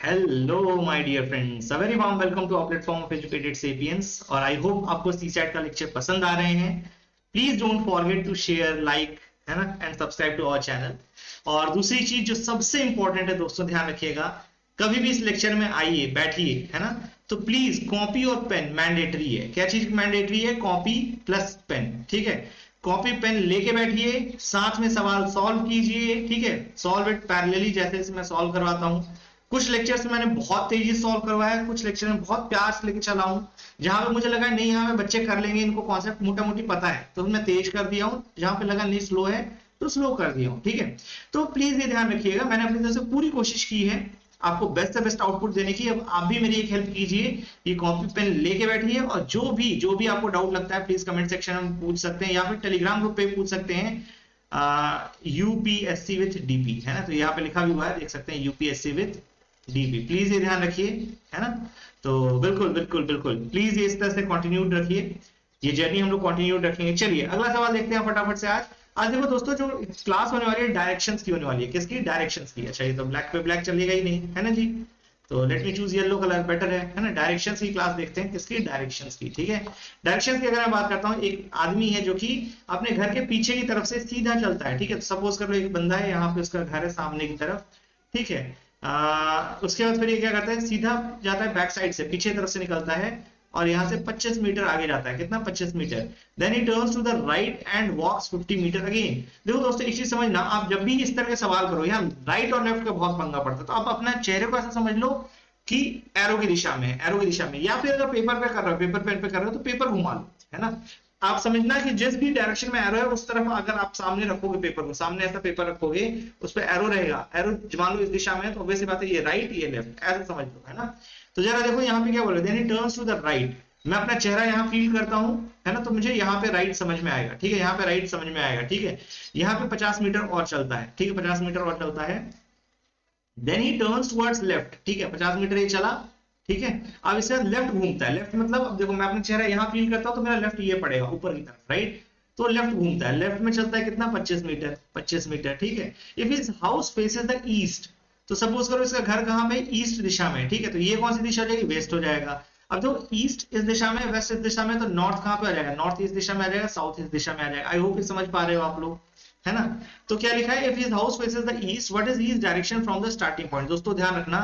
Hello my dear friends, a very warm welcome to our platform of educated sapiens. और I hope आपको CSAT का lecture पसंद आ रहे हैं। Please don't forget to share, like, है ना, and subscribe to our channel. और दूसरी चीज जो सबसे इंपॉर्टेंट है दोस्तों, ध्यान रखिएगा, कभी भी इस लेक्चर में आइए, बैठिए, है ना, तो प्लीज कॉपी और पेन मैंडेटरी है। क्या चीज मैंडेटरी है? कॉपी प्लस पेन, ठीक है। कॉपी पेन लेके बैठिए, साथ में सवाल सॉल्व कीजिए, ठीक है। सॉल्व इट पैरेलली, जैसे मैं सॉल्व करवाता हूँ। कुछ लेक्चर्स मैंने बहुत तेजी से सॉल्व करवाया, कुछ लेक्चर में बहुत प्यार से लेके चला हूं। जहां पे मुझे लगा नहीं, यहाँ पे बच्चे कर लेंगे, इनको कॉन्सेप्ट मोटा मोटी पता है, तो मैं तेज कर दिया हूँ। जहां पे लगा नहीं स्लो है, तो स्लो कर दिया हूँ, ठीक है। तो प्लीज ये ध्यान रखिएगा, मैंने अपनी तरफ से पूरी कोशिश की है आपको बेस्ट से बेस्ट आउटपुट देने की। अब आप भी मेरी एक हेल्प कीजिए, ये कॉपी पेन लेके बैठिए, और जो भी आपको डाउट लगता है प्लीज कमेंट सेक्शन में पूछ सकते हैं, या फिर टेलीग्राम ग्रुप पे पूछ सकते हैं। यूपीएससी विथ डीपी, है ना, तो यहाँ पे लिखा भी हुआ है, देख सकते हैं, यूपीएससी विथ डीपी। प्लीज ये ध्यान रखिए, है ना। तो बिल्कुल बिल्कुल बिल्कुल प्लीज ये इस तरह से कंटिन्यूड रखिए, ये जर्नी हम लोग कंटिन्यूड रखेंगे। चलिए अगला सवाल देखते हैं फटाफट से। आज देखो दोस्तों, जो क्लास होने वाली है डायरेक्शंस की होने वाली है। किसकी? डायरेक्शंस की। अच्छा, ये तो ब्लैक पे ब्लैक चलेगा ही नहीं, है ना जी। तो let me choose yellow colour, better है ना। डायरेक्शंस की क्लास देखते हैं, किसकी? डायरेक्शंस की, ठीक है। डायरेक्शंस की अगर मैं बात करता हूँ, एक आदमी है जो कि अपने घर के पीछे की तरफ से सीधा चलता है, ठीक है। तो सपोज कर लो एक बंदा है, यहाँ पे उसका घर है सामने की तरफ, ठीक है। उसके बाद फिर ये क्या करता है, सीधा जाता है बैक साइड से, पीछे तरफ से निकलता है, और यहाँ से 25 मीटर आगे जाता है। कितना? 25 metre. Then he turns to the right and walks 50 metre again. देखो दोस्तों, एक चीज समझना, आप जब भी इस तरह के सवाल करो, यहाँ राइट और लेफ्ट का बहुत पंगा पड़ता है, तो आप अपना चेहरे को ऐसा समझ लो कि एरो की दिशा में है, एरो की दिशा में। या फिर अगर पेपर पे कर रहे हो, पेपर पेन पे कर रहे हो, तो पेपर घुमा लो, है ना। आप समझना कि जिस भी डायरेक्शन में एरो है, उस तरफ अगर आप सामने रखोगे पेपर को, सामने ऐसा पेपर रखोगे, उस पर एरो रहेगा। एरो मान लो इस दिशा में है, तो ऑब्वियसली बात है, ये राइट ये लेफ्ट, ऐसा समझ लो, है ना। तो जरा देखो यहाँ पे क्या बोल रहे हैं, then he turns to the right. मैं अपना चेहरा यहाँ फील करता हूँ, है ना, तो मुझे यहाँ पे राइट समझ में आएगा, ठीक है। यहाँ पे राइट समझ में आएगा, ठीक है। यहाँ पे 50 मीटर और चलता है, ठीक है, 50 मीटर और चलता है। Then he turns towards left, ठीक है, 50 मीटर ये चला, ठीक है। अब इसके बाद लेफ्ट घूमता है। लेफ्ट मतलब, अब देखो मैं अपना चेहरा यहाँ फील करता हूँ, तो मेरा लेफ्ट ये पड़ेगा ऊपर की तरफ, राइट। तो लेफ्ट घूमता है, लेफ्ट में चलता है कितना? 25 मीटर, 25 मीटर, ठीक है। If his house faces the east, तो सपोज करो इसका घर कहाँ पे? ईस्ट दिशा में, ठीक है। तो ये कौन सी दिशा हो जाएगी? वेस्ट हो जाएगा। अब जो ईस्ट इस दिशा में, वेस्ट इस दिशा में, तो नॉर्थ कहाँ पे आ जाएगा? नॉर्थ इस दिशा में आ जाएगा, साउथ इस दिशा में आ जाएगा। आई होप ये समझ पा रहे हो आप लोग, है ना। तो क्या लिखा है? If his house faces the east, what is his direction from the starting point? दोस्तों ध्यान रखना,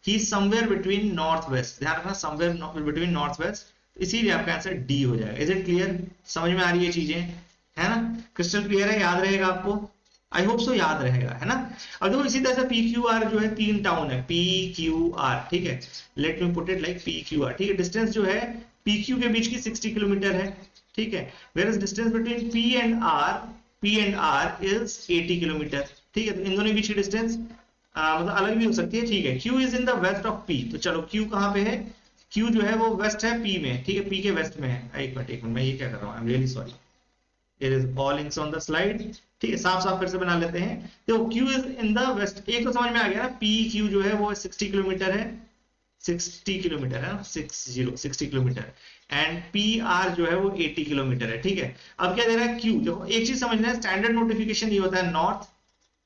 he is somewhere between north west. ध्यान रखना, समवेयर बिटवीन नॉर्थ वेस्ट, इसीलिए आपका आंसर डी हो जाएगा। Is it clear? समझ में आ रही है चीजें, है ना? क्रिस्टल क्लियर है? याद रहेगा आपको? आई होप सो याद रहेगा, है ना। अब देखो इसी तरह से पी क्यू आर जो है, तीन टाउन है, पी क्यू आर, ठीक है। Let me put it like P Q R, ठीक है। डिस्टेंस जो है पी क्यू के बीच की 60 किलोमीटर है, ठीक है। Where is distance between P and R is 80 kilometre, ठीक है। तो इन दोनों के बीच की डिस्टेंस मतलब अलग भी हो सकती है, ठीक है। Q is in the west of P, तो चलो क्यू कहाँ पे है? क्यू जो है वो वेस्ट है पी में, ठीक है, पी के वेस्ट में है। एक मिनट मैं ये क्या कर रहा हूँ, आई am really sorry. It is all links on the slide, ठीक है। साफ साफ फिर से बना लेते हैं। देखो Q is in the west, एक तो समझ में आ गया ना, पी क्यू जो है वो 60 किलोमीटर है, 60 किलोमीटर है ना, 60 किलोमीटर। एंड पी आर जो है वो 80 किलोमीटर है, ठीक है। अब क्या दे रहा है? Q। देखो एक चीज समझना है, स्टैंडर्ड नोटिफिकेशन ये होता है नॉर्थ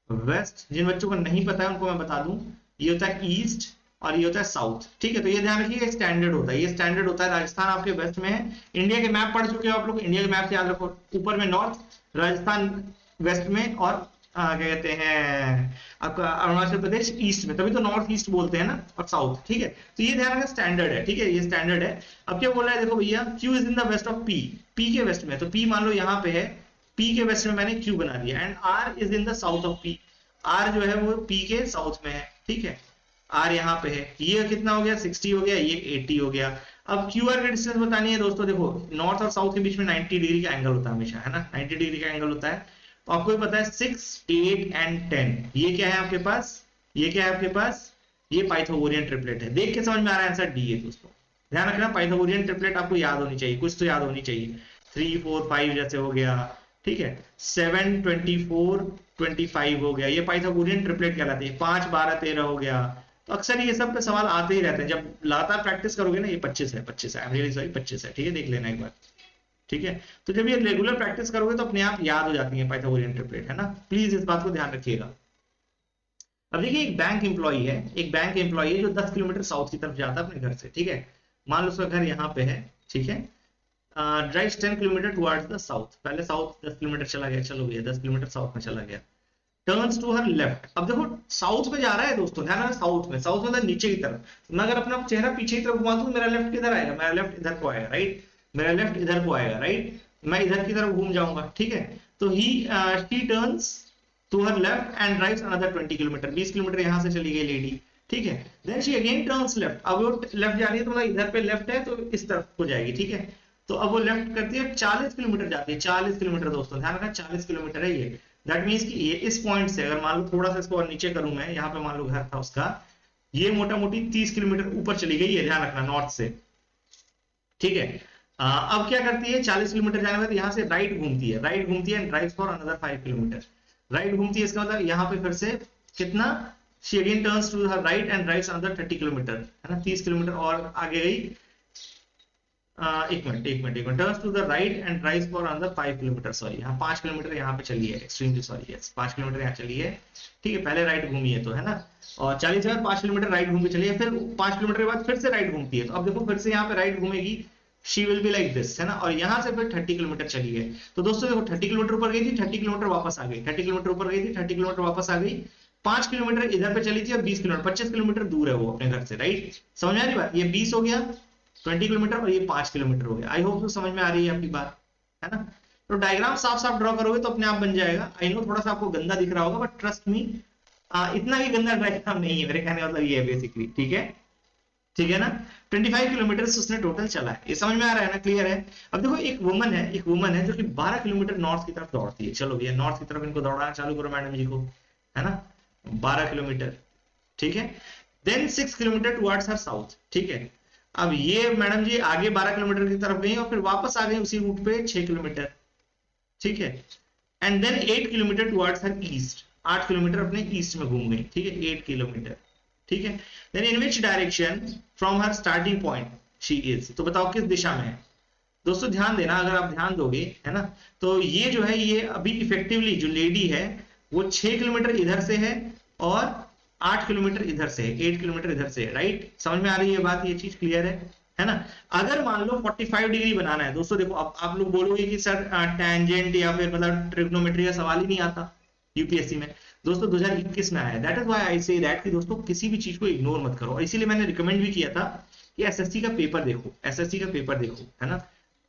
वेस्ट। जिन बच्चों को नहीं पता है उनको मैं बता दूं, ये होता है ईस्ट और ये होता है साउथ, ठीक है। तो ये ध्यान रखिए, स्टैंडर्ड होता है, ये स्टैंडर्ड होता है। राजस्थान आपके वेस्ट में है। इंडिया के मैप पढ़ चुके हो आप लोग, इंडिया के मैप से याद रखो, ऊपर में नॉर्थ, राजस्थान वेस्ट में, और क्या कहते हैं आपका अरुणाचल प्रदेश ईस्ट में। तभी तो नॉर्थ ईस्ट बोलते हैं ना, और साउथ, ठीक है। तो ये ध्यान रखना, स्टैंडर्ड है, ठीक है, ये स्टैंडर्ड है। अब क्या बोल रहा है? देखो भैया, Q is in the west of P, P के वेस्ट में, तो पी मान लो यहाँ पे है, पी के वेस्ट में मैंने क्यू बना दिया। And R is in the south of P, R जो है वो पी के साउथ में है, ठीक है। आर यहाँ पे है, ये कितना हो गया? 60 हो गया, ये 80 हो गया। अब क्यू आर की डिस्टेंस बतानी है दोस्तों। देखो नॉर्थ और साउथ के बीच में 90 डिग्री का एंगल होता है हमेशा, है ना, 90 डिग्री का एंगल होता है। तो आपको भी पता है 6, 8 एंड 10, ये क्या है आपके पास? ये क्या है आपके पास? ये पाइथागोरियन ट्रिपलेट है। देख के समझ में आ रहा है आंसर डी है दोस्तों। ध्यान रखना, पाइथागोरियन ट्रिपलेट आपको याद होनी चाहिए, कुछ तो याद होनी चाहिए। 3, 4, 5 जैसे हो गया, ठीक है। 7, 24, 25 हो गया, ये पाइथागोरियन ट्रिपलेट कहलाती है। 5, 12, 13 हो गया। तो अक्सर ये सब पे सवाल आते ही रहते हैं, जब लगातार प्रैक्टिस करोगे ना। ये 25 है, 25 है, आई एम रियली सॉरी, 25 है, ठीक है, देख लेना एक बार, ठीक है। तो जब ये रेगुलर प्रैक्टिस करोगे तो अपने आप याद हो जाती है पाइथागोरियन ट्रिपलेट, है ना। प्लीज इस बात को ध्यान रखिएगा। अब देखिए एक बैंक एम्प्लॉई है, एक बैंक एम्प्लॉई है जो 10 किलोमीटर साउथ की तरफ जाता है अपने घर से, ठीक है। मान लो उसका घर यहाँ पे है, ठीक है। Drives 10 kilometre towards the south, पहले साउथ 10 किलोमीटर चला गया, चलो भैया 10 किलोमीटर साउथ में चला गया। टर्न्स टू हर लेफ्ट, अब देखो साउथ में जा रहा है दोस्तों, ध्यान रखना साउथ में, साउथ मतलब नीचे की तरफ। मैं अगर अपना चेहरा पीछे की तरफ घुमा दूं मेरा लेफ्ट किधर आएगा, मेरा लेफ्ट इधर को आएगा, राइट। मेरा लेफ्ट इधर को आएगा, राइट। मैं इधर की तरफ घूम जाऊंगा, ठीक है। तो she turns to her left and drives another 20 kilometre, 20 kilometre यहां से चली गई लेडी, ठीक है। Then she again turns left, अब वो लेफ्ट जा रही है तो मतलब इधर पे लेफ्ट है तो इस तरफ को जाएगी, ठीक है। तो अब वो लेफ्ट करती है, 40 किलोमीटर जाती है, 40 किलोमीटर दोस्तों ध्यान रखना 40 किलोमीटर है ये। दैट मीन्स कि ये इस पॉइंट से अगर मान लो थोड़ा सा इसको और नीचे करूं मैं, यहाँ पे मान लो घर था उसका, ये मोटा मोटी 30 किलोमीटर ऊपर चली गई है, ध्यान रखना नॉर्थ से, ठीक है। अब क्या करती है, 40 किलोमीटर जाने के बाद यहाँ से राइट घूमती है, राइट घूमती है and drives for another 5 kilometre, right घूमती है, इसका मतलब यहाँ पे फिर से कितना, she again turns to her right and drives another 30 kilometre, है ना, 30 किलोमीटर और आगे गई। एक minute turns to the right and drives for another 5 kilometre, sorry यहाँ 5 किलोमीटर यहाँ पे चली है, एक्सट्रीमली सॉरी, यस 5 किलोमीटर यहाँ चली है, ठीक है। पहले राइट घूमी है तो, है ना, और 40 के बाद 5 किलोमीटर राइट घूम के चली है, फिर 5 किलोमीटर के बाद फिर से राइट घूमती है, तो अब देखो फिर से यहाँ पे राइट घूमेगी, she will be like this, है ना, और यहाँ से फिर 30 किलोमीटर चली है। तो दोस्तों देखो 30 किलोमीटर ऊपर गई थी, 30 किलोमीटर वापस आ गई, 30 किलोमीटर ऊपर गई थी, 30 किलोमीटर वापस आ गई, 5 किलोमीटर इधर पे चली थी और 20 किलोमीटर 25 किलोमीटर दूर है वो अपने घर से, राइट। समझ में आ रही बात, ये 20 हो गया 20 किलोमीटर और ये 5 किलोमीटर हो गया। आई होप तो समझ में आ रही है आपकी बात, है ना। तो डायग्राम साफ साफ ड्रॉ करोगे तो अपने आप बन जाएगा। आई नो थोड़ा सा आपको गंदा दिख रहा होगा, बट ट्रस्ट मी इतना भी गंदा डायग्राम नहीं है, मेरे कहने का मतलब ये है बेसिकली, ठीक है, ठीक है ना। 25 किलोमीटर उसने टोटल चला है, ये समझ में आ रहा है ना, क्लियर है। अब देखो एक वुमन है जो कि 12 किलोमीटर नॉर्थ की तरफ दौड़ती है, चलो भैया नॉर्थ की तरफ इनको दौड़ाना चालू करो मैडम जी को, है ना, 12 किलोमीटर, ठीक है। Then 6 kilometre towards her south, ठीक है। अब ये मैडम जी आगे 12 किलोमीटर की तरफ गई और फिर वापस आ गई उसी रूट पे 6 किलोमीटर, ठीक है। And then 8 kilometre towards her east, 8 kilometre अपने ईस्ट में घूम गई, ठीक है, 8 किलोमीटर, ठीक है। Then in which direction from her starting point she is, तो बताओ किस दिशा में है। दोस्तों ध्यान देना, अगर आप ध्यान दोगे, है ना, तो ये जो है ये अभी इफेक्टिवली जो लेडी है वो 6 किलोमीटर इधर से है और 8 किलोमीटर इधर से है, 8 किलोमीटर इधर से है, राइट। समझ में आ रही है बात, ये चीज क्लियर है ना। अगर मान लो 45 डिग्री बनाना है दोस्तों, देखो अब आप लोग बोलोगे कि सर टेंजेंट या फिर मतलब ट्रिग्नोमेट्री का सवाल ही नहीं आता यूपीएससी में। दोस्तों 2021 में आया, that is why I say that कि दोस्तों किसी भी चीज को इग्नोर मत करो, और इसीलिए मैंने रिकमेंड भी किया था कि एसएससी का पेपर देखो, एसएससी का पेपर देखो, है ना,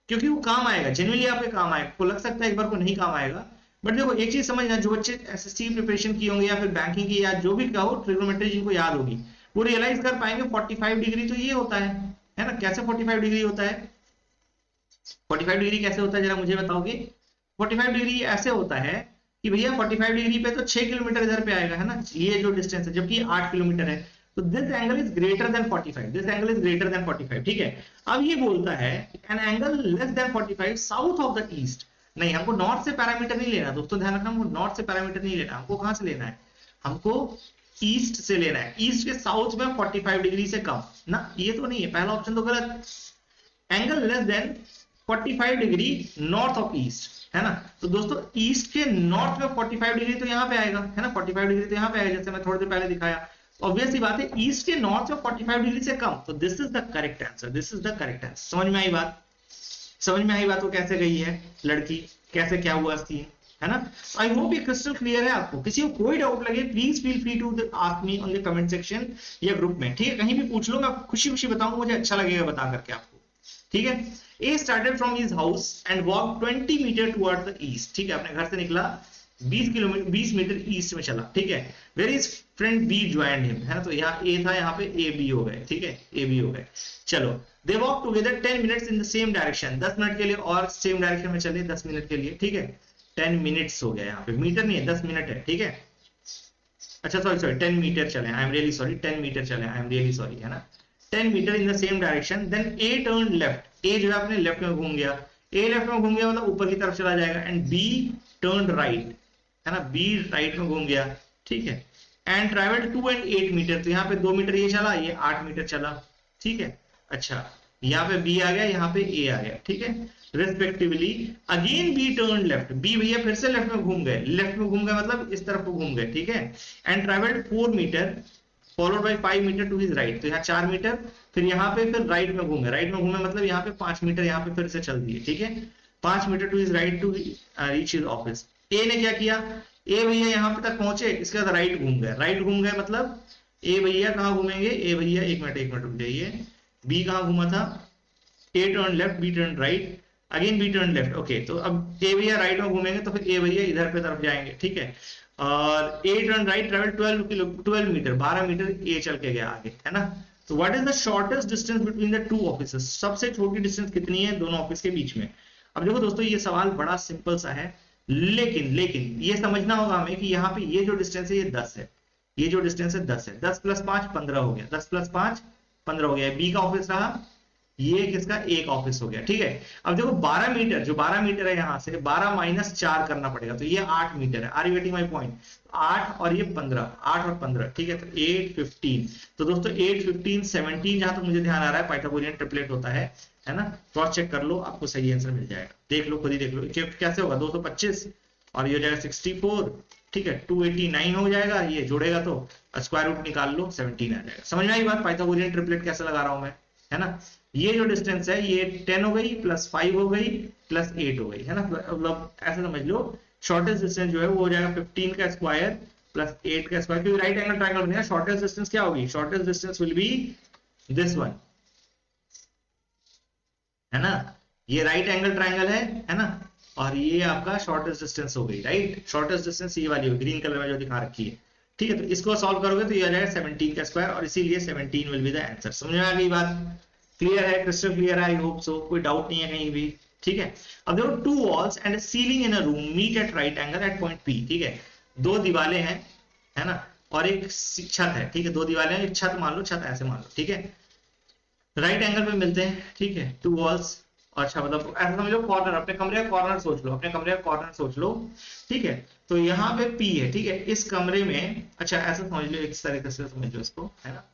क्योंकि वो काम आएगा, जेन्युइनली आपके काम आएगा। आपको लग सकता है एक बार को नहीं काम आएगा, बट देखो एक चीज समझना, जो बच्चे एसएससी की प्रिपरेशन की होंगे या फिर बैंकिंग की या जो भी कहो ट्रिग्नोमेट्री जिनको याद होगी, वो रियलाइज कर पाएंगे 45 डिग्री तो ये होता है ना। कैसे 45 डिग्री होता है, 45 डिग्री कैसे होता है जरा मुझे बताओगे। 45 डिग्री ऐसे होता है कि भैया 45 डिग्री पे तो 6 किलोमीटर इधर पे आएगा, है ना, ये जो डिस्टेंस है, जबकि 8 किलोमीटर है, तो this angle is greater than 45, this angle is greater than 45, ठीक है। अब ये बोलता है an angle less than 45 south of the east, नहीं हमको नॉर्थ से पैरामीटर नहीं लेना दोस्तों, ध्यान रखना, हमको नॉर्थ से पैरामीटर नहीं लेना, हमको कहां से लेना है, हमको ईस्ट से लेना है, ईस्ट के साउथ में 45 डिग्री से कम ना, ये तो नहीं है, पहला ऑप्शन तो गलत। Angle less than 45 degree north of east, है ना, तो दोस्तों ईस्ट के नॉर्थ में 45 डिग्री तो यहाँ पे आएगा, है ना, 45 डिग्री तो यहाँ पे आएगा, जैसे मैं थोड़ी देर पहले दिखाया। ऑब्वियस सी बात है ईस्ट के नॉर्थ में 45 डिग्री से कम, तो this is the correct answer, this is the correct answer. समझ में आई बात, समझ में आई बात, वो कैसे गई है लड़की, कैसे क्या हुआ सीन, है ना। आई होप ये क्रिस्टल क्लियर है आपको। किसी को कोई डाउट लगे please feel free to ask me on the comment section या ग्रुप में, ठीक है, कहीं भी पूछ लो, मैं खुशी खुशी बताऊंगा, मुझे अच्छा लगेगा बता करके आपको, ठीक है। A started from his house and walked 20 metre towards the east, ठीक है, अपने घर से निकला 20 मीटर ईस्ट में चला, ठीक है। Where his friend B joined him, है ना, तो यहाँ A था, यहाँ पे A B हो गए, ठीक है, A B हो गए। चलो they walked together 10 minutes in the same direction, 10 minute के लिए और सेम डायरेक्शन में चले 10 मिनट के लिए, ठीक है। 10 मिनट्स हो गया, यहाँ पे मीटर नहीं है 10 मिनट है, ठीक है। अच्छा सॉरी 10 मीटर चले, I am really sorry, 10 metre चले, आई एम रियली सॉरी, है ना, 10 metre in the same direction. Then A turned left, A जो है अपने लेफ्ट में घूम गया, A लेफ्ट में घूम गया मतलब ऊपर की तरफ चला जाएगा, एंड B turned right, है ना, B राइट में घूम गया, ठीक है। एंड ट्रैवल्ड 2 and 8 मीटर, तो यहाँ पे 2 मीटर ये चला, ये 8 मीटर चला, ठीक है। अच्छा यहाँ पे बी आ गया, यहाँ पे ए आ गया, ठीक है, respectively. Again B turn left, B भैया फिर से लेफ्ट में घूम गए, लेफ्ट में घूम गए मतलब इस तरफ को घूम गए, ठीक है, and travelled 4 metre followed by 5 metre to his right, तो यहाँ 4 मीटर, फिर यहाँ पे फिर राइट में घूमे, राइट में घूमे मतलब यहाँ पे 5 मीटर यहाँ पे फिर से चल दिए, ठीक है, 5 metre to his right to reach his office. A ने क्या किया, ए भैया यहाँ पे तक पहुंचे, इसके बाद राइट घूम गए, राइट घूम गए मतलब ए भैया कहाँ घूमेंगे, ए भैया एक मिनट रुक जाइए, बी कहाँ घूमा था, A turn left, B turn right, again B turn left, okay, तो अब ए भैया राइट में घूमेंगे तो फिर ए भैया इधर पे तरफ जाएंगे, ठीक है, और A turn right travel 12 metre, 12 metre A चल के गया आगे, है ना। तो what is the shortest distance between the two offices, सबसे छोटी डिस्टेंस कितनी है दोनों ऑफिस के बीच में। अब देखो दोस्तों ये सवाल बड़ा सिंपल सा है, लेकिन ये समझना होगा हमें कि यहाँ पे ये जो डिस्टेंस है ये 10 है, ये जो डिस्टेंस है 10 है, 10 + 5 15 हो गया, 10 + 5 15 हो गया, बी का ऑफिस रहा, ये किसका, एक ऑफिस हो गया, ठीक है। अब देखो 12 मीटर, जो 12 मीटर है यहां से 12 - 4 करना पड़ेगा, तो ये 8 मीटर है, are you getting my point, 8 और ये 15, 8 और 15, ठीक है, तो 8 15, तो दोस्तों 8 15 17, जहां तक मुझे ध्यान आ रहा है पाइथागोरियन ट्रिपलेट होता है ना, क्रॉस चेक कर लो, आपको सही आंसर मिल जाएगा, देख लो खुद ही देख लो कैसे होगा, 225 और ये हो जाएगा 64, ठीक है, 289 हो जाएगा, ये जोड़ेगा तो स्क्वायर रूट निकाल लो 17 आ जाएगा। समझ में आई बात, पाइथागोरियन ट्रिपलेट कैसे लगा रहा हूं मैं, है ना। ये जो डिस्टेंस है ये 10 हो गई प्लस 5 हो गई प्लस 8 हो गई, है ना, मतलब ऐसे समझ लो शॉर्टेस्ट डिस्टेंस जो है वो हो जाएगा 15 का स्क्वायर प्लस 8 का स्क्वायर, क्योंकि राइट एंगल ट्रायंगल बनेगा, शॉर्टेस्ट डिस्टेंस क्या होगी, shortest distance will be this one, है ना, ये राइट एंगल ट्रायंगल है ना, और ये आपका शॉर्टेस्ट डिस्टेंस हो गई, राइट, शॉर्टेस्ट डिस्टेंस ये वाली हो, ग्रीन कलर में जो दिखा रखी है, ठीक है, तो इसको सॉल्व करोगे तो ये आ जाएगा 17 का स्क्वायर, और इसीलिए 17 विल बी द आंसर। समझ में आ गई बात, क्लियर है, क्रिस्टल क्लियर है, आई होप सो, कोई डाउट नहीं है कहीं भी, ठीक है। अब देखो 2 walls and ceiling in a room meet at right angle at point P, ठीक है, 2 दीवारें हैं, है ना, और एक छत है, ठीक है, 2 दीवारें हैं, एक छत मान लो, छत ऐसे मान लो, ठीक है, राइट एंगल पे मिलते हैं, ठीक है, 2 वॉल्स, अच्छा मतलब ऐसा समझ लो कॉर्नर, अपने कमरे का कॉर्नर सोच लो, अपने कमरे का कॉर्नर सोच लो, ठीक है, तो यहाँ पे पी है, ठीक है, इस कमरे में, अच्छा ऐसा समझ लो, इस तरीके से समझ लो इसको, है ना,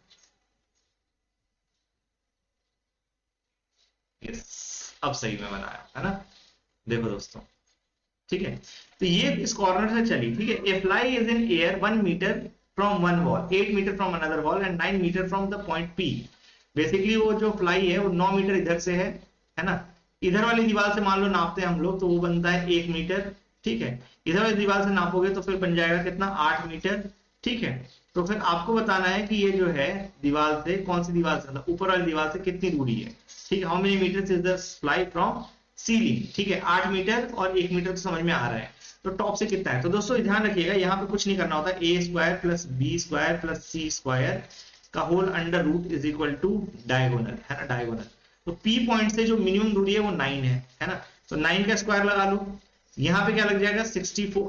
अब सही में बनाया, है ना, देखो दोस्तों, ठीक है, तो ये इस कॉर्नर से चली, ठीक है, a fly is in air 1 metre from one wall, 8 metre from another wall and 9 metre from the point P. Basically वो जो फ्लाई है वो 9 मीटर इधर से है ना, इधर वाली दीवार से मान लो नापते हैं हम लोग, तो वो बनता है 1 मीटर, ठीक है, इधर वाली दीवार से नापोगे तो फिर बन जाएगा कितना, 8 मीटर, ठीक है, तो फिर आपको बताना है कि ये जो है दीवार से, कौन सी दीवार से, ऊपर वाली दीवार से कितनी दूरी है, ठीक है, how many metres is the fly from ceiling, ठीक है, 8 मीटर और 1 मीटर तो समझ में आ रहा है, तो टॉप से कितना है, तो दोस्तों ध्यान रखिएगा यहाँ पे कुछ नहीं करना होता, A square plus B square plus C square का whole under root is equal to diagonal, है ना, डायगोनल, तो पी पॉइंट से जो मिनिमम दूरी है वो 9 है ना, तो 9 का स्क्वायर लगा लो, यहाँ पे क्या लग जाएगा 64,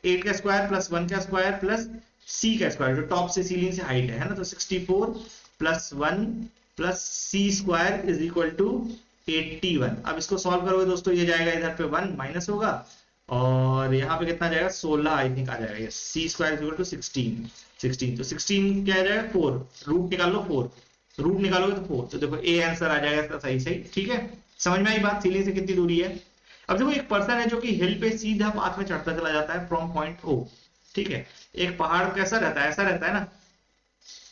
8 का स्क्वायर प्लस 1 का स्क्वायर प्लस सी का स्क्वायर, जो टॉप से सीलिंग से हाइट है ना, तो 64 plus 1 plus C square is equal to 81। अब इसको सॉल्व करोगे दोस्तों, ये जाएगा इधर पे 1 माइनस होगा, और यहाँ पे कितना जाएगा 16 आई थिंक आ जाएगा, yes, C square is equal to 16, तो 16 क्या आ जाएगा 4, रूट निकाल लो 4, रूट निकालोगे तो 4, तो देखो ए आंसर आ जाएगा इसका सही सही, ठीक है, समझ में आई बात, सीलिंग से कितनी दूरी है। अब देखो एक पर्सन है जो कि हिल पे सीधा पाथ में चढ़ता चला जाता है फ्रॉम पॉइंट ओ, ठीक है, एक पहाड़ कैसा रहता है, ऐसा रहता है ना,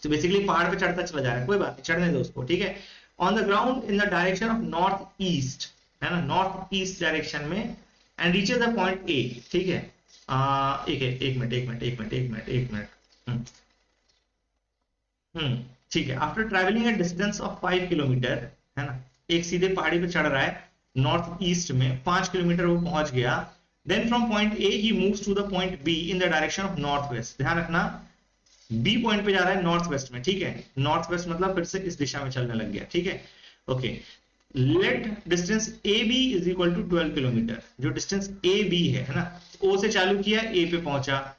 तो बेसिकली पहाड़ पे चढ़ता चला जा रहा है, कोई बात नहीं, चढ़ने दो उसको, ठीक है, on the ground in the direction of north east, है ना, नॉर्थ ईस्ट डायरेक्शन में, and reaches the point A, ठीक है, एक मिनट, ठीक है, after travelling a distance of 5 kilometre, है ना, एक सीधे पहाड़ी पे चढ़ रहा है नॉर्थ ईस्ट में, 5 किलोमीटर वो पहुंच गया, then from point A he moves to the point B in the direction of north west, ध्यान रखना बी पॉइंट पे जा रहा है नॉर्थ वेस्ट में, ठीक है, नॉर्थ वेस्ट मतलब फिर से इस दिशा में चलने लग गया, ठीक है, okay, let distance A B is equal to 12 kilometre, जो डिस्टेंस ए बी है ना, ओ से चालू किया ए पे पहुंचा,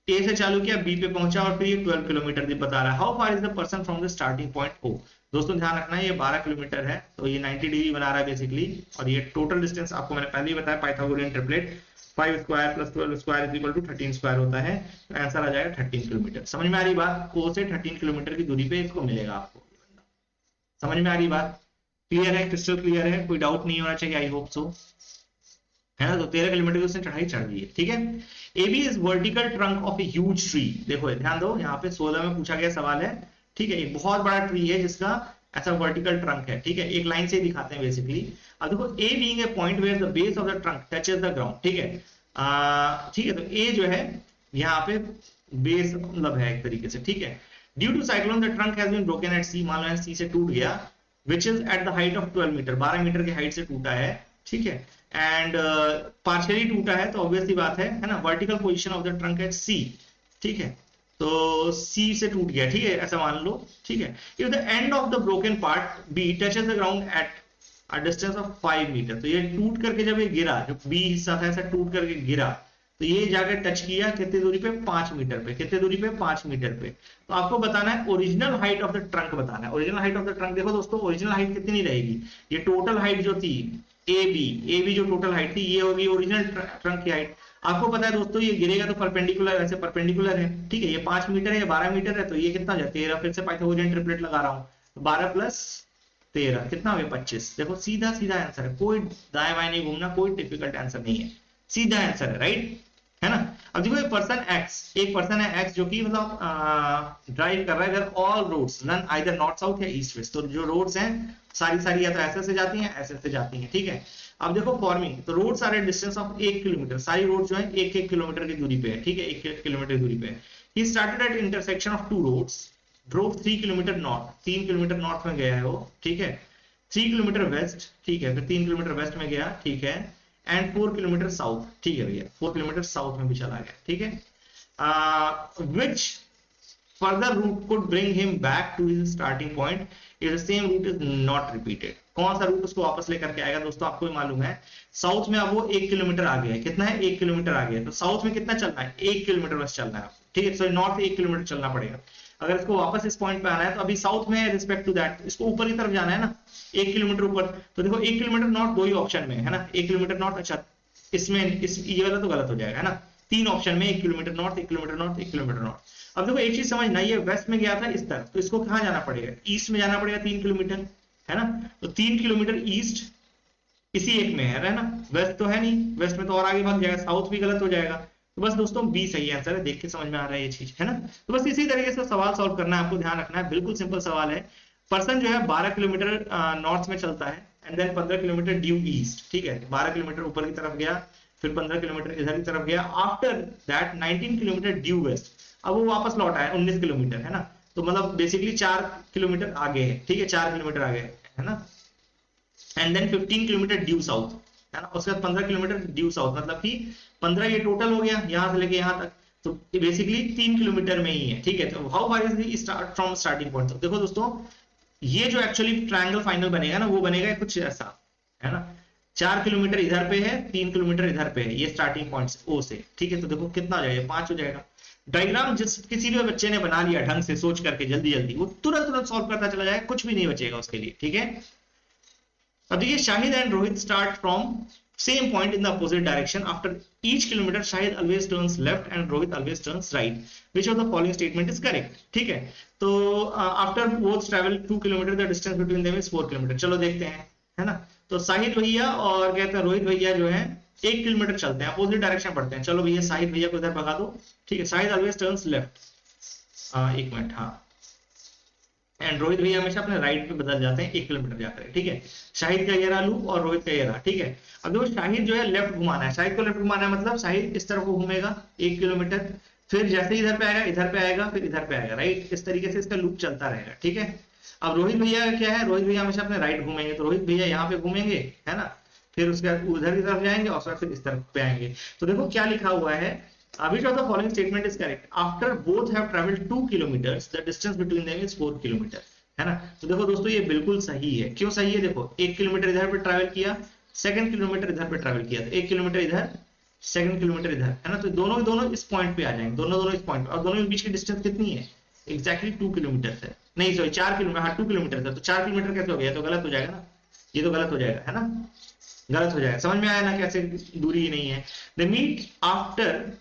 ए से चालू किया बी पे पहुंचा, और फिर ये 12 किलोमीटर बता रहा है, how far is the person from the starting point O. दोस्तों ध्यान रखना है ये 12 किलोमीटर है, तो ये 90 डिग्री बना रहा है बेसिकली, और ये टोटल डिस्टेंस आपको मैंने पहले ही बताया Pythagorean triplet, 5 square plus 12 square is equal to 13 square होता है, तो आंसर आ जाएगा 13 किलोमीटर। समझ में आ रही बात, ओ से 13 किलोमीटर की दूरी पे इसको मिलेगा आपको, समझ में आ रही बात, क्लियर है, क्रिस्टल क्लियर है, कोई डाउट नहीं होना चाहिए, आई होप सो, है ना। तो 13 किलोमीटर की उसने चढ़ाई चढ़ दी है, ठीक है। AB is vertical trunk of a huge tree. देखो ध्यान दो, यहाँ पे 16 में पूछा गया सवाल है, ठीक है। एक बहुत बड़ा ट्री है जिसका ऐसा वर्टिकल ट्रंक है, ठीक है। एक लाइन से दिखाते हैं बेसिकली। अब देखो A being A point where the base of the trunk touches the ground, ठीक है। ठीक है, तो A जो है यहाँ पे बेस मतलब है एक तरीके से, ठीक है। Due to cyclone the trunk has been broken at C, मान लो सी से टूट गया, which is at the height of 12 metre, 12 metre की हाइट से टूटा है, ठीक है। एंड पार्शियली टूटा है, तो ऑब्वियसली बात है ना। Vertical position of the trunk at C, ठीक है। तो सी से टूट गया, ठीक है, ऐसा मान लो, ठीक है। If the end of the broken part B touches the ground at a distance of 5 metre, तो ये टूट करके जब ये गिरा, जो बी हिस्सा था ऐसा टूट करके गिरा, तो ये जाकर टच किया कितनी दूरी पे, 5 मीटर पे। कितने दूरी पे, 5 मीटर पे। तो आपको बताना है original height of the trunk बताना है। Original height of the trunk, देखो दोस्तों ओरिजिनल हाइट कितनी रहेगी, ये टोटल हाइट जो थी AB जो टोटल हाइट थी, ये होगी ओरिजिनल ट्रंक की हाइट। आपको पता है दोस्तों ये गिरेगा तो परपेंडिकुलर, ऐसे परपेंडिकुलर है, ठीक है। ये 5 मीटर है, ये 12 मीटर है, तो ये कितना हो जाए 13। फिर से पाइथागोरियन ट्रिपलेट लगा रहा हूँ, तो 12 प्लस 13 कितना हो गया 25। देखो सीधा सीधा आंसर है, कोई दाएं बाएं नहीं घूमना, कोई डिफिकल्ट आंसर नहीं है, सीधा आंसर है, राइट, है ना। अब देखो एक पर्सन है X जो कि मतलब ड्राइव कर रहा है, अगर all roads run either north south या ईस्ट वेस्ट, तो जो रोड्स हैं सारी या तो ऐसे से जाती हैं, ऐसे से जाती हैं, ठीक है। अब देखो फॉर्मिंग, तो roads are a distance of 1 kilometre, सारी रोड जो है 1-1 किलोमीटर की दूरी पे है, ठीक है, 1 किलोमीटर की दूरी पे है। He started at intersection of 2 roads, drove 3 kilometre north, 3 kilometre north में गया है वो, ठीक है। 3 किलोमीटर वेस्ट, ठीक है, फिर 3 किलोमीटर वेस्ट में गया, ठीक है। एंड 4 किलोमीटर साउथ, ठीक है भैया, 4 किलोमीटर साउथ में भी चला गया, ठीक है। Which further route could bring him back to his starting point if the same route is not repeated. कौन सा रूट उसको वापस लेकर के आएगा दोस्तों, आपको भी मालूम है। साउथ में अब वो 1 किलोमीटर आगे है, कितना है 1 किलोमीटर आगे है, तो साउथ में कितना चलना है 1 किलोमीटर बस चलना है, ठीक है। सॉरी नॉर्थ 1 किलोमीटर चलना पड़ेगा। अगर इसको वापस इस पॉइंट पे आना है, तो अभी साउथ में है रिस्पेक्ट टू दैट, इसको ऊपर की तरफ जाना है ना, 1 किलोमीटर ऊपर। तो देखो 1 किलोमीटर नॉर्थ, दो ही ऑप्शन में है ना, 1 किलोमीटर नॉर्थ, अच्छा इसमें ये वाला तो गलत हो जाएगा, है ना। 3 ऑप्शन में 1 kilometre north, 1 kilometre north, 1 kilometre north. अब देखो एक चीज समझना, ये वेस्ट में गया था इस तरफ, तो इसको कहाँ जाना पड़ेगा, ईस्ट में जाना पड़ेगा 3 किलोमीटर, है ना। तो 3 किलोमीटर ईस्ट इसी एक में है ना, वेस्ट तो है नहीं, वेस्ट में तो और आगे भाग जाएगा, साउथ भी गलत हो जाएगा। तो बस दोस्तों बी सही आंसर है, देख के समझ में आ रहा है ये चीज, है ना। तो बस इसी तरीके से सवाल सॉल्व करना है, आपको ध्यान रखना है, बिल्कुल सिंपल सवाल है। पर्सन जो है 12 किलोमीटर नॉर्थ में चलता है, and then 15 kilometre due east, ठीक है। 12 किलोमीटर ऊपर की तरफ गया, फिर 15 किलोमीटर इधर की तरफ गया, after that 19 kilometre due west. अब वो वापस लौटा है 19 किलोमीटर, है ना। तो मतलब बेसिकली 4 किलोमीटर आगे है, ठीक है, 4 किलोमीटर आगे है ना। And then 15 kilometre due south, है ना। उसके बाद 15 किलोमीटर ड्यू साउथ, मतलब कि 15 ये टोटल हो गया यहां से लेके यहां तक, तो बेसिकली 3 किलोमीटर में ही है, ठीक है। तो how far is the start from starting point. तो देखो दोस्तों ये जो एक्चुअली ट्रायंगल फाइनल बनेगा ना, वो बनेगा कुछ ऐसा, है ना। 4 किलोमीटर इधर पे है, 3 किलोमीटर इधर पे है, ये स्टार्टिंग पॉइंट ओ से, ठीक है। तो देखो कितना हो जाएगा, 5 हो जाएगा। डायग्राम जिस किसी भी बच्चे ने बना लिया ढंग से सोच करके जल्दी वो तुरंत सॉल्व करता चला जाएगा, कुछ भी नहीं बचेगा उसके लिए, ठीक है। अब देखिए Shahid and Rohit start from same point in the opposite direction. After each kilometre Shahid always turns left and Rohit always turns right, which of the following statement is correct, ठीक है। तो after both travel 2 kilometre the distance between them is 4 kilometre. चलो देखते हैं, है ना। तो शाहिद भैया और कहते हैं रोहित भैया जो है 1 किलोमीटर चलते हैं, अपोजिट डायरेक्शन पढ़ते हैं। चलो भैया शाहिद भैया को इधर भगा दो, ठीक है। शाहिद ऑलवेज टर्न्स लेफ्ट, एक मिनट, हाँ, एंड रोहित भैया हमेशा अपने राइट पे बदल जाते हैं 1 किलोमीटर जाकर, ठीक है। शाहिद का ये रहा लूप और रोहित का ये रहा, ठीक है। अब देखो शाहिद जो है लेफ्ट घुमाना है, शाहिद को लेफ्ट घुमाना है, मतलब शाहिद इस तरफ को घूमेगा 1 किलोमीटर, फिर जैसे इधर पे आएगा इधर पे आएगा, फिर इधर पे आएगा, राइट। इस तरीके से इसका लूप चलता रहेगा, ठीक है। अब रोहित भैया का क्या है, रोहित भैया हमेशा अपने राइट घूमेंगे, तो रोहित भैया यहाँ पे घूमेंगे, है ना, फिर उसके बाद उधर की तरफ जाएंगे और फिर इस तरफ पे आएंगे। तो देखो क्या लिखा हुआ है, which of the following statement is correct after both have traveled 2 kilometers the distance between them is 4 kilometer, है ना। तो देखो दोस्तों ये बिल्कुल सही है, क्यों सही है, देखो 1 किलोमीटर इधर पे ट्रैवल किया, 2 किलोमीटर इधर पे ट्रैवल किया, तो 1 किलोमीटर इधर, 2 किलोमीटर इधर, है ना। तो दोनों इस पॉइंट पे आ जाएंगे, दोनों इस पॉइंट, और दोनों के बीच की डिस्टेंस कितनी है, एक्जैक्टली 2 किलोमीटर है, नहीं सॉरी 4 किलोमीटर, हाँ 2 किलोमीटर है। तो 4 किलोमीटर कैसे हो गया, तो गलत हो जाएगा ना, ये तो गलत हो जाएगा, है ना, गलत हो जाएगा। समझ में आया ना कैसे दूरी नहीं है। The meet after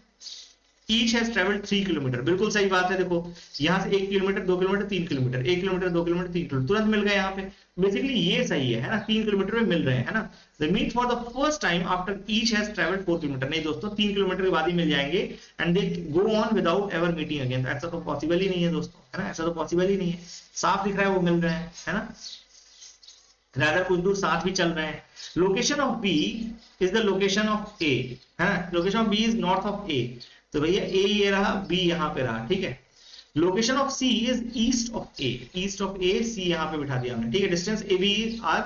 each has travelled 3 kilometre, बिल्कुल सही बात है। देखो यहाँ से 1 kilometre, 2 kilometre, 3 kilometre, 1 kilometre, 2 kilometre, 3 kilometre, तुरंत मिल गए यहाँ पे। बेसिकली ये सही है ना, 3 किलोमीटर में मिल रहे हैं, है ना। They meet for the first time after each has traveled 4 kilometre. नहीं दोस्तों, 3 किलोमीटर के बाद ही मिल जाएंगे, and they go on without ever meeting again. ऐसा तो पॉसिबल ही नहीं है दोस्तों, है ना, ऐसा तो पॉसिबल ही नहीं है। साफ दिख रहा है वो मिल रहे हैं, है ना, रादर कुछ दूर साथ भी चल रहे हैं। Location of B is the location of A, है ना, location of B is north of A. तो भैया ए ये रहा, बी यहाँ पे रहा, ठीक है। Location of C is east of A, east of A, C यहाँ पे बिठा दिया हमने, ठीक है। Distance A B are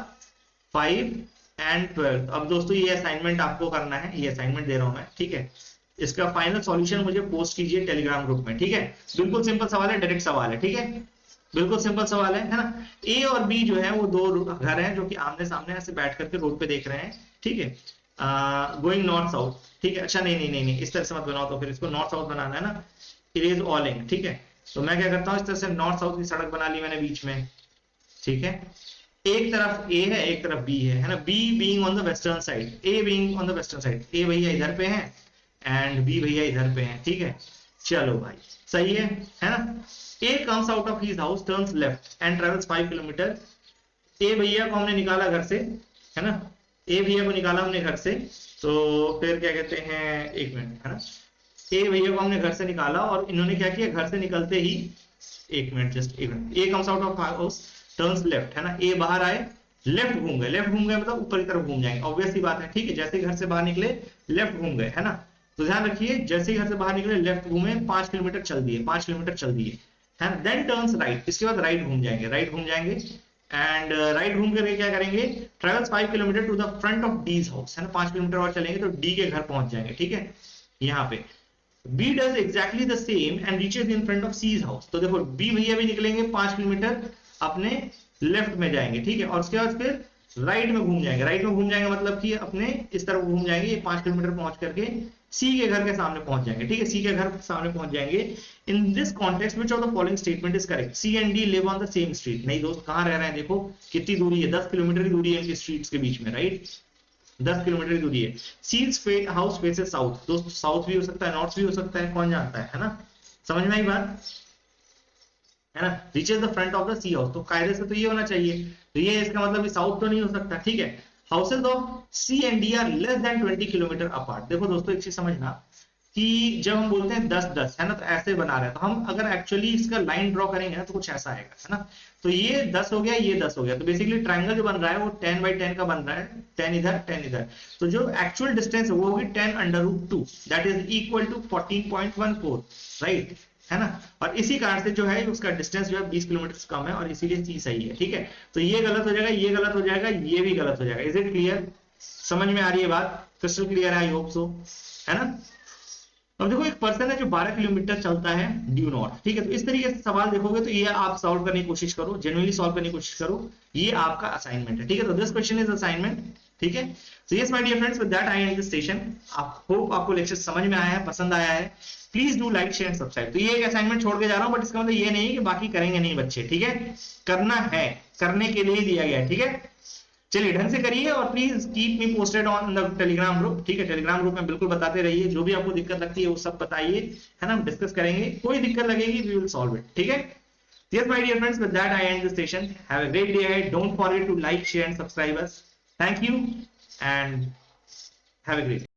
5 and 12। अब दोस्तों ये असाइनमेंट आपको करना है, ये असाइनमेंट दे रहा हूं मैं, ठीक है। इसका फाइनल सॉल्यूशन मुझे पोस्ट कीजिए टेलीग्राम ग्रुप में, ठीक है। बिल्कुल सिंपल सवाल है, डायरेक्ट सवाल है, ठीक है, बिल्कुल सिंपल सवाल है ना। ए और बी जो है वो दो घर हैं जो कि आमने सामने ऐसे बैठ करके रोड पे देख रहे हैं, ठीक है, गोइंग नॉर्थ साउथ, ठीक है। अच्छा नहीं नहीं नहीं नहीं, इस तरह से मत बनाओ, तो फिर इसको नॉर्थ साउथ बनाना है ना, इरेज ऑलिंग, ठीक है। तो मैं क्या करता हूँ, इस तरह से नॉर्थ साउथ की सड़क बना ली मैंने बीच में, ठीक है। एक तरफ ए है, एक तरफ बी है ना, B being on the western side, A being on the western side. A भैया इधर पे है एंड बी भैया इधर पे है, ठीक है। चलो भाई सही है ना। A comes out of his house, turns left and travels 5 kilometre. A भैया को हमने निकाला घर से, है ना, ए भैया को निकाला हमने घर से, तो फिर क्या कहते हैं, एक मिनट, है ना, ए भैया को हमने घर से निकाला और इन्होंने क्या किया, घर से निकलते ही, एक मिनट, जस्ट एक minute, A comes out of house, turns left, है ना, ए बाहर आए, लेफ्ट घूम गए, लेफ्ट घूम गए मतलब ऊपर की तरफ घूम जाएंगे, ऑब्वियस सी बात है, ठीक है। जैसे घर से बाहर निकले लेफ्ट घूम गए, है ना, तो ध्यान रखिए, जैसे ही घर से बाहर निकले लेफ्ट घूमे, 5 किलोमीटर चल दिए, 5 किलोमीटर चल दिए, है ना। देन टर्न्स राइट, इसके बाद राइट घूम जाएंगे, राइट घूम जाएंगे एंड राइट घूम करके क्या करेंगे, travels 5 kilometre to the front of D's house, है ना, 5 किलोमीटर और चलेंगे तो डी के घर पहुंच जाएंगे, ठीक है। यहाँ पे B does exactly the same and reaches in front of C's house. तो देखो बी भैया भी निकलेंगे 5 किलोमीटर अपने लेफ्ट में जाएंगे, ठीक है, और उसके बाद फिर राइट में घूम जाएंगे, राइट में घूम जाएंगे मतलब कि अपने इस तरफ घूम जाएंगे, ये 5 किलोमीटर पहुंच करके सी के घर के सामने पहुंच जाएंगे, ठीक है, सी के घर के सामने पहुंच जाएंगे। In this context which of the following statement is correct, C and D live on the same street. नहीं दोस्त, कहां रह रहे हैं, देखो कितनी दूरी है, 10 किलोमीटर की दूरी है इनकी स्ट्रीट्स के बीच में, राइट, 10 किलोमीटर की दूरी है। सीज हाउस फेसेस साउथ, दोस्त साउथ भी हो सकता है, नॉर्थ भी हो सकता है, कौन जानता है ना, समझ में आई बात, है ना। Reaches the front of the C house, तो कायदे से तो ये होना चाहिए, तो ये इसका मतलब साउथ तो नहीं हो सकता, ठीक है। Houses of C and D are less than 20 kilometre apart. देखो दोस्तों एक चीज समझना कि जब हम बोलते हैं 10-10, है ना, तो ऐसे बना रहे हैं, तो हम अगर एक्चुअली इसका लाइन ड्रॉ करेंगे ना तो कुछ ऐसा आएगा, है ना। तो ये 10 हो गया, ये 10 हो गया, तो बेसिकली ट्रायंगल जो बन रहा है वो 10 by 10 का बन रहा है, 10 इधर 10 इधर, तो जो एक्चुअल डिस्टेंस है वो होगी 10√2, that is equal to 14.14, right, है ना। और इसी कारण से जो है उसका डिस्टेंस जो है 20 किलोमीटर से कम है और इसीलिए सी सही है, ठीक है। तो ये गलत हो जाएगा, ये गलत हो जाएगा, ये भी गलत हो जाएगा। इज इट क्लियर, समझ में आ रही है बात, क्रिस्टल क्लियर है, आई होप सो, है ना। अब देखो एक पर्सन है जो 12 किलोमीटर चलता है ड्यू नॉर्थ, ठीक है, तो इस तरीके से सवाल देखोगे तो ये आप सॉल्व करने की कोशिश करो, जेन्युइनली सॉल्व करने की कोशिश करो, ये आपका असाइनमेंट है, ठीक है। तो दिस क्वेश्चन इज असाइनमेंट, ठीक है। So yes my dear friends, with that I end this session. आप होप आपको लेक्चर समझ में आया है, पसंद आया है। Please do like share and subscribe. तो ये एक असाइनमेंट छोड़ के जा रहा हूं, बट इसका मतलब ये नहीं कि बाकी करेंगे नहीं बच्चे, ठीक है, करना है, करने के लिए दिया गया है, ठीक है। चलिए ढंग से करिए और please keep me posted on the Telegram group, ठीक है। टेलीग्राम ग्रुप में बिल्कुल बताते रहिए, जो भी आपको दिक्कत लगती है वो सब बताइए, है ना, डिस्कस करेंगे, कोई दिक्कत लगेगी वी विल सॉल्व इट, ठीक है। Yes my dear friends, with that I end this session. Have a great day ahead. Don't forget to like, share and subscribe us. Thank you and have a great day.